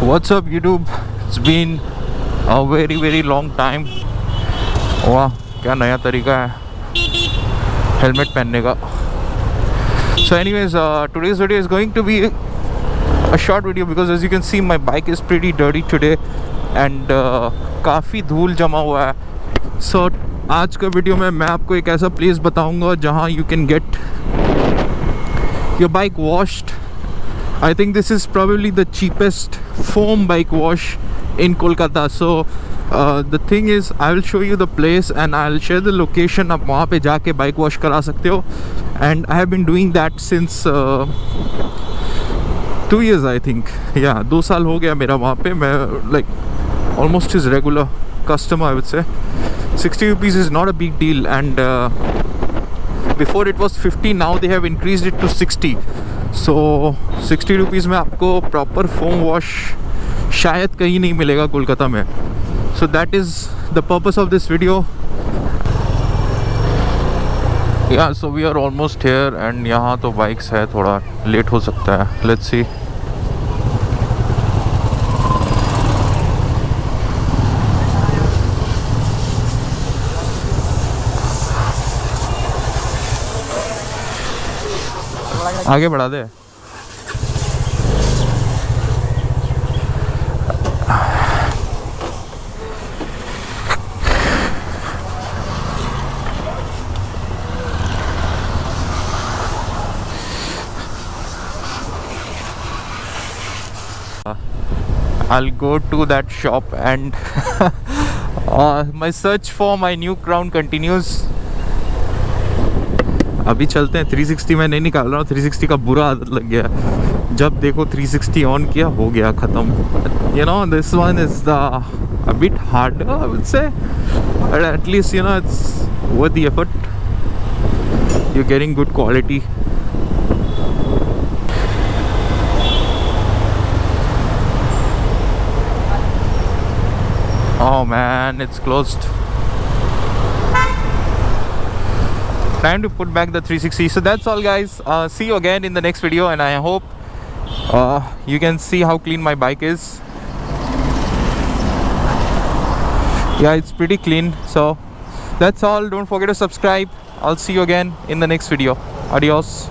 What's up YouTube? It's been a very long time. वाह क्या नया तरीका है हेलमेट पहनने का. So anyways, today's video is going to be a short video because as you can see my bike is pretty dirty today and काफ़ी धूल जमा हुआ है. So आज का वीडियो में मैं आपको एक ऐसा प्लेस बताऊंगा जहाँ you can get your bike washed. I think this is probably the cheapest foam bike wash in Kolkata. So the thing is, I will show you the place and I'll share the location. आप वहाँ पे जाके bike wash करा सकते हो. And I have been doing that since 2 years I think. Yeah, 2 साल हो गया मेरा वहाँ पे. मैं like almost his regular customer I would say. 60 rupees is not a big deal and before it was 50, now they have increased it to 60. So 60 rupees में आपको proper foam wash शायद कहीं नहीं मिलेगा कोलकाता में. So that is the purpose of this video. Yeah, so we are almost here and यहाँ तो bikes है, थोड़ा लेट हो सकता है. Let's see. आगे बढ़ा दे. I'll go to that shop and my search for my new crown continues. अभी चलते हैं. 360 में नहीं निकाल रहा हूँ. 360 का बुरा आदत लग गया. जब देखो 360 ऑन किया हो गया ख़त्म. You know, this one is a bit harder I would say, but at least you know it's worth the effort. You're getting good quality. Oh man, it's closed. Time to put back the 360. So that's all guys. See you again in the next video and I hope you can see how clean my bike is. Yeah, it's pretty clean. So that's all. Don't forget to subscribe. I'll see you again in the next video. Adios.